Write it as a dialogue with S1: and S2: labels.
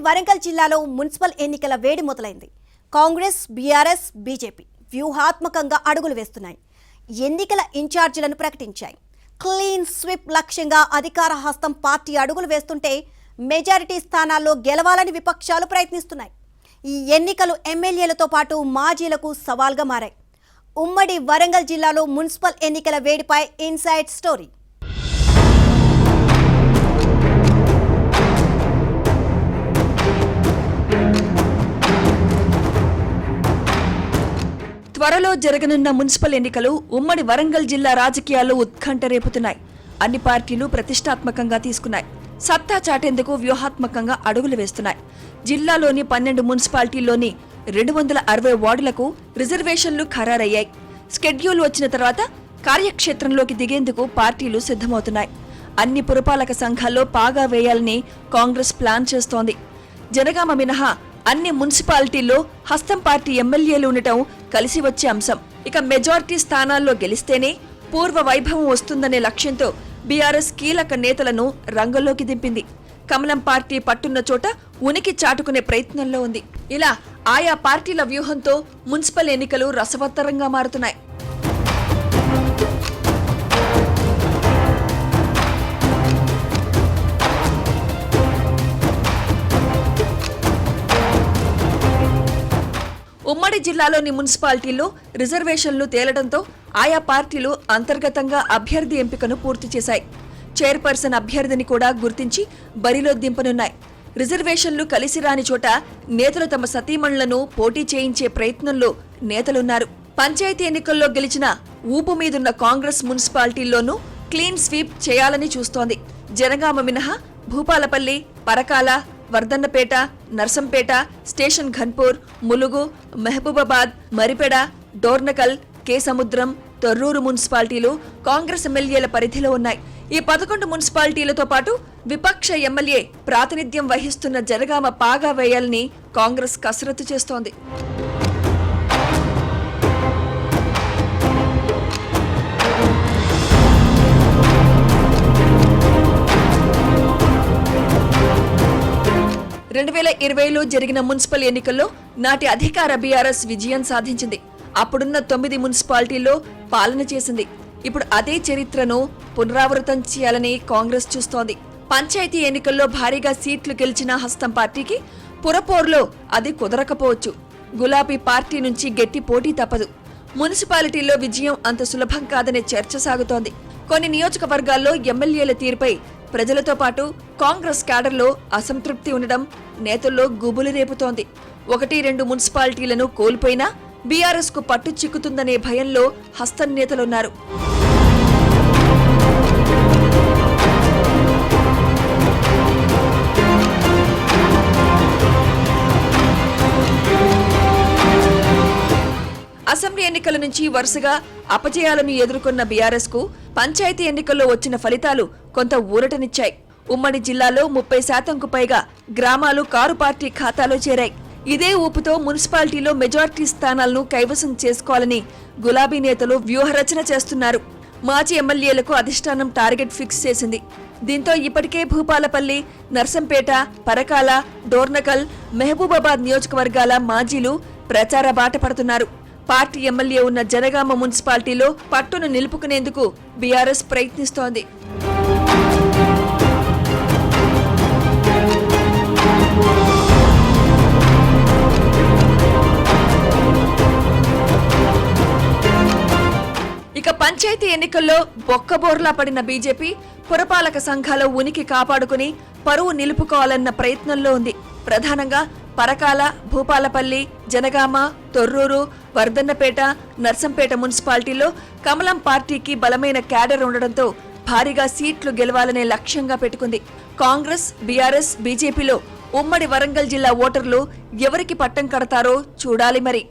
S1: వరంగల్ జిల్లాలో మున్సిపల్ ఎన్నికల వేడి మొదలైంది. కాంగ్రెస్, బీఆర్ఎస్, బీజేపీ వ్యూహాత్మకంగా అడుగులు వేస్తున్నాయి. ఎన్నికల ఇన్ఛార్జీలను ప్రకటించాయి. క్లీన్ స్వీప్ లక్ష్యంగా అధికార హస్తం పార్టీ అడుగులు వేస్తుంటే మెజారిటీ స్థానాల్లో గెలవాలని విపక్షాలు ప్రయత్నిస్తున్నాయి. ఈ ఎన్నికలు ఎమ్మెల్యేలతో పాటు మాజీలకు సవాల్గా మారాయి. ఉమ్మడి వరంగల్ జిల్లాలో మున్సిపల్ ఎన్నికల వేడిపై ఇన్సైడ్ స్టోరీ.
S2: త్వరలో జరగనున్న మున్సిపల్ ఎన్నికలు ఉమ్మడి వరంగల్ జిల్లా రాజకీయాల్లో ఉత్కంఠ రేపుతున్నాయి. అన్ని పార్టీలు ప్రతిష్టాత్మకంగా తీసుకున్నాయి. సత్తా చాటేందుకు వ్యూహాత్మకంగా అడుగులు వేస్తున్నాయి. జిల్లాలోని 12 మున్సిపాలిటీల్లోని 260 వార్డులకు రిజర్వేషన్లు ఖరారయ్యాయి. స్కెడ్యూల్ వచ్చిన తర్వాత కార్యక్షేత్రంలోకి దిగేందుకు పార్టీలు సిద్ధమవుతున్నాయి. అన్ని పురపాలక సంఘాల్లో పాగా వేయాలని కాంగ్రెస్ ప్లాన్ చేస్తోంది. జనగామ మినహా అన్ని మున్సిపాలిటీల్లో హస్తం పార్టీ ఎమ్మెల్యేలు ఉండటం కలిసి వచ్చే అంశం. ఇక మెజార్టీ స్థానాల్లో గెలిస్తేనే పూర్వ వైభవం వస్తుందనే లక్ష్యంతో బీఆర్ఎస్ కీలక నేతలను రంగంలోకి దింపింది. కమలం పార్టీ పట్టున్న చోట ఉనికి చాటుకునే ప్రయత్నంలో ఉంది. ఇలా ఆయా పార్టీల వ్యూహంతో మున్సిపల్ ఎన్నికలు రసవత్తరంగా మారుతున్నాయి. ఉమ్మడి జిల్లాలోని మున్సిపాలిటీల్లో రిజర్వేషన్లు తేలడంతో ఆయా పార్టీలు అంతర్గతంగా అభ్యర్థి ఎంపికను పూర్తి చేశాయి. చైర్పర్సన్ అభ్యర్థిని కూడా గుర్తించి బరిలో దింపనున్నాయి. రిజర్వేషన్లు కలిసి రాని చోట నేతలు తమ సతీమణులను పోటీ చేయించే ప్రయత్నంలో నేతలున్నారు. పంచాయతీ ఎన్నికల్లో గెలిచిన ఊపు మీదున్న కాంగ్రెస్ మున్సిపాలిటీల్లోనూ క్లీన్ స్వీప్ చేయాలని చూస్తోంది. జనగామ మినహా భూపాలపల్లి, పరకాల, వర్ధన్నపేట, నర్సంపేట, స్టేషన్ ఘన్పూర్, ములుగు, మహబూబాబాద్, మరిపెడ, డోర్నకల్, కే సముద్రం, తొర్రూరు మున్సిపాలిటీలు కాంగ్రెస్ ఎమ్మెల్యేల పరిధిలో ఉన్నాయి. ఈ 11 మున్సిపాలిటీలతో పాటు విపక్ష ఎమ్మెల్యే ప్రాతినిధ్యం వహిస్తున్న జనగామ పాగా వేయాలని కాంగ్రెస్ కసరత్తు చేస్తోంది. జరిగిన మున్సిపల్ ఎన్నికల్లో నాటి అధికార బీఆర్ఎస్ విజయం సాధించింది. అప్పుడున్న 9 మున్సిపాలిటీల్లో పాలన చేసింది. ఇప్పుడు అదే చరిత్రను పునరావృతం చేయాలని కాంగ్రెస్ చూస్తోంది. పంచాయతీ ఎన్నికల్లో భారీగా సీట్లు గెలిచిన హస్తం పార్టీకి పురపోరులో అది కుదరకపోవచ్చు. గులాబీ పార్టీ నుంచి గట్టి పోటీ తప్పదు. మున్సిపాలిటీల్లో విజయం అంత సులభం కాదనే చర్చ సాగుతోంది. కొన్ని నియోజకవర్గాల్లో ఎమ్మెల్యేల తీరుపై ప్రజలతో పాటు కాంగ్రెస్ క్యాడర్లో అసంతృప్తి ఉండడం నేతల్లో గుబులు రేపుతోంది. 1-2 మున్సిపాలిటీలను కోల్పోయినా బీఆర్ఎస్ కు పట్టు చిక్కుతుందనే భయంలో హస్తం నేతలున్నారు. అసెంబ్లీ ఎన్నికల నుంచి వరుసగా అపజయాలను ఎదుర్కొన్న బీఆర్ఎస్ కు పంచాయతీ ఎన్నికల్లో వచ్చిన ఫలితాలు కొంత ఊరటనిచ్చాయి. ఉమ్మడి జిల్లాలో 30% పైగా గ్రామాలు కారు పార్టీ ఖాతాలో చేరాయి. ఇదే ఊపుతో మున్సిపాలిటీలో మెజార్టీ స్థానాలను కైవసం చేసుకోవాలని గులాబీ నేతలు వ్యూహరచన చేస్తున్నారు. మాజీ ఎమ్మెల్యేలకు అధిష్టానం టార్గెట్ ఫిక్స్ చేసింది. దీంతో ఇప్పటికే భూపాలపల్లి, నర్సంపేట, పరకాల, డోర్నకల్, మహబూబాబాద్ నియోజకవర్గాల మాజీలు ప్రచార బాట పడుతున్నారు. పార్టీ ఎమ్మెల్యే ఉన్న జనగామ మున్సిపాలిటీలో పట్టును నిలుపుకునేందుకు బీఆర్ఎస్ ప్రయత్నిస్తోంది. ఇక పంచాయతీ ఎన్నికల్లో బొక్కబోర్లా పడిన బీజేపీ పురపాలక సంఘాల ఉనికి కాపాడుకుని పరువు నిలుపుకోవాలన్న ప్రయత్నంలో ఉంది. ప్రధానంగా పరకాల, భూపాలపల్లి, జనగామ, తొర్రూరు, వర్ధన్నపేట, నర్సంపేట మున్సిపాలిటీల్లో కమలం పార్టీకి బలమైన క్యాడర్ ఉండడంతో భారీగా సీట్లు గెలవాలనే లక్ష్యంగా పెట్టుకుంది. కాంగ్రెస్, బీఆర్ఎస్, బీజేపీలో ఉమ్మడి వరంగల్ జిల్లా ఓటర్లు ఎవరికి పట్టం కడతారో చూడాలి మరి.